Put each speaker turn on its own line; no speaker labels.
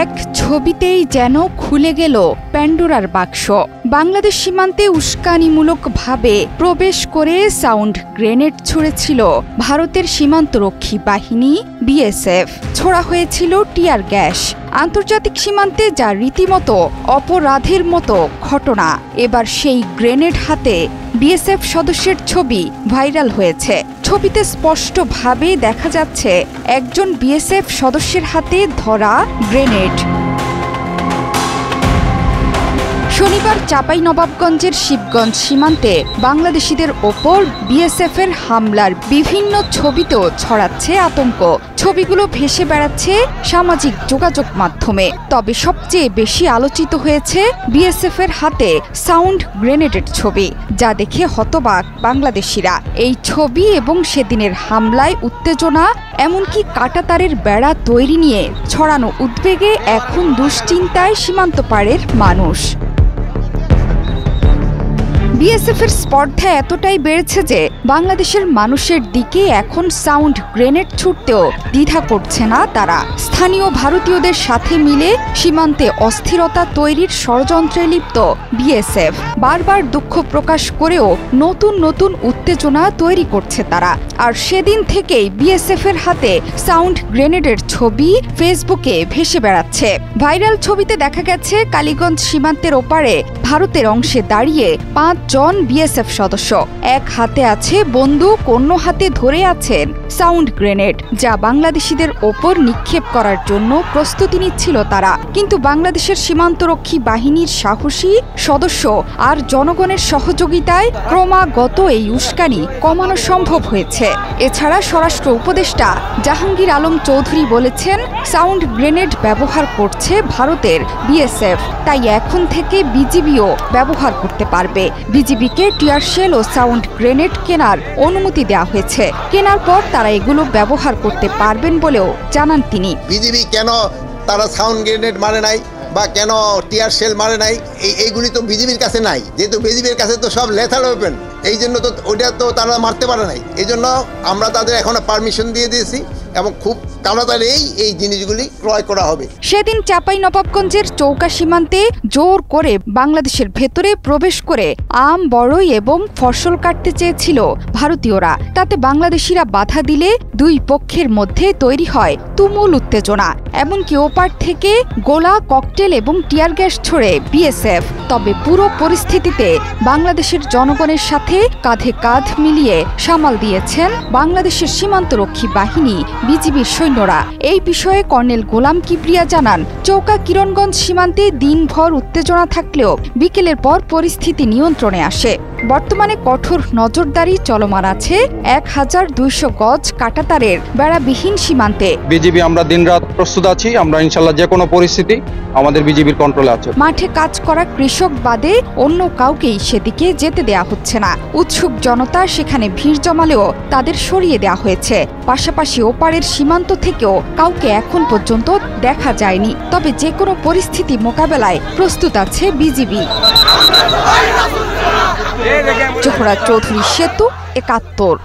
এক ছবিতেই যেন খুলে গেল প্যান্ডোরার বাক্স। বাংলাদেশ সীমান্তে উস্কানিমূলকভাবে প্রবেশ করে সাউন্ড গ্রেনেড ছুড়েছিল ভারতের সীমান্তরক্ষী বাহিনী বিএসএফ। ছোড়া হয়েছিল টিয়ার গ্যাস। আন্তর্জাতিক সীমান্তে যা রীতিমতো অপরাধের মতো ঘটনা। এবার সেই গ্রেনেড হাতে বিএসএফ সদস্যের ছবি ভাইরাল হয়েছে। ছবিতে স্পষ্টভাবে দেখা যাচ্ছে একজন বিএসএফ সদস্যের হাতে ধরা গ্রেনেড। শনিবার চাঁপাইনবাবগঞ্জের শিবগঞ্জ সীমান্তে বাংলাদেশিদের ওপর বিএসএফের হামলার বিভিন্ন ছবিতেও ছড়াচ্ছে আতঙ্ক। ছবিগুলো ভেসে বেড়াচ্ছে সামাজিক যোগাযোগ মাধ্যমে। তবে সবচেয়ে বেশি আলোচিত হয়েছে বিএসএফের হাতে সাউন্ড গ্রেনেডের ছবি, যা দেখে হতবাক বাংলাদেশিরা। এই ছবি এবং সেদিনের হামলায় উত্তেজনা, এমনকি কাঁটাতারের বেড়া তৈরি নিয়ে ছড়ানো উদ্বেগে এখন দুশ্চিন্তায় সীমান্ত পাড়ের মানুষ। বিএসএফের স্পর্ধা এতটাই বেড়েছে যে বাংলাদেশের মানুষের দিকে এখন সাউন্ড গ্রেনেড ছুটতেও দ্বিধা করছে না তারা। স্থানীয় ভারতীয়দের সাথে মিলে সীমান্তে অস্থিরতা তৈরির ষড়যন্ত্রে লিপ্ত বিএসএফ বারবার দুঃখ প্রকাশ করেও নতুন নতুন উত্তেজনা তৈরি করছে তারা। আর সেদিন থেকেই বিএসএফের হাতে সাউন্ড গ্রেনেডের ছবি ফেসবুকে ভেসে বেড়াচ্ছে। ভাইরাল ছবিতে দেখা গেছে কালীগঞ্জ সীমান্তের ওপারে ভারতের অংশে দাঁড়িয়ে 5 জন বিএসএফ সদস্য। এক হাতে আছে বন্দুক, অন্য হাতে ধরে আছেন সাউন্ড গ্রেনেড, যা বাংলাদেশিদের ওপর নিক্ষেপ করার জন্য প্রস্তুতি নিচ্ছিল তারা। কিন্তু বাংলাদেশের সীমান্তরক্ষী বাহিনীর সাহসী সদস্য আর জনগণের সহযোগিতায় ক্রমাগত এই উস্কানি কমানো সম্ভব হয়েছে। এছাড়া স্বরাষ্ট্র উপদেষ্টা জাহাঙ্গীর আলম চৌধুরী বলেছেন, সাউন্ড গ্রেনেড ব্যবহার করছে ভারতের বিএসএফ, তাই এখন থেকে বিজিবিও ব্যবহার করতে পারবে। বিজিবিকে টিয়ারশেল ও সাউন্ড গ্রেনেড কেনার অনুমতি দেওয়া হয়েছে। কেনার পর তারা এগুলো ব্যবহার করতে পারবেন বলেও জানান তিনি।
বিজিবি কেন তারা সাউন্ড গ্রেনেড মারে নাই বা কেন টিয়ারশেল মারে নাই, এইগুলি তো বিজিবির কাছে নাই। যেহেতু বিজিবির কাছে তো সব লেথাল ওয়েপন, এই জন্য তো ওটা তো তারা মারতে পারে নাই। এই জন্য আমরা তাদের এখনো পারমিশন দিয়ে দিয়েছি এবং খুব তাড়াতাড়ি এই জিনিসগুলি ক্রয় করা হবে।
সেদিন চাঁপাইনবাবগঞ্জের চৌকা সীমান্তে জোর করে বাংলাদেশের ভেতরে প্রবেশ করে আম, বড়ই এবং ফসল কাটতে চেয়েছিল ভারতীয়রা। তাতে বাংলাদেশিরা বাধা দিলে দুই পক্ষের মধ্যে তৈরি হয় তুমুল উত্তেজনা। এমনকি ওপার থেকে গোলা, ককটেল এবং টিয়ার গ্যাস ছোড়ে বিএসএফ। তবে পুরো পরিস্থিতিতে বাংলাদেশের জনগণের সাথে কাঁধে কাঁধ মিলিয়ে সামাল দিয়েছেন বাংলাদেশের সীমান্তরক্ষী বাহিনী বিজিবির সৈন্যরা। এই বিষয়ে কর্নেল গোলাম কিবরিয়া জানান, চৌকা কিরণগঞ্জ সীমান্তে দিনভর উত্তেজনা থাকলেও বিকেলের পর পরিস্থিতি নিয়ন্ত্রণে আসে। বর্তমানে কঠোর নজরদারি চলমান আছে 1200 গজ কাঁটাতারের বেড়াবিহীন সীমান্তে।
বিজিবি আমরা দিনরাত প্রস্তুত আছি। আমরা ইনশাআল্লাহ যে কোনো পরিস্থিতি আমাদের বিজিবির কন্ট্রোলে আছে।
মাঠে কাজ করা কৃষক বাদে অন্য কাউকেই সেদিকে যেতে দেয়া হচ্ছে না। উৎসুক জনতা সেখানে ভিড় জমালেও তাদের সরিয়ে দেওয়া হয়েছে। পাশাপাশি ওপারের সীমান্ত থেকেও কাউকে এখন পর্যন্ত দেখা যায়নি। তবে যে কোনো পরিস্থিতি মোকাবেলায় প্রস্তুত আছে বিজিবি। জোহরা চৌধুরী, সেতু 71।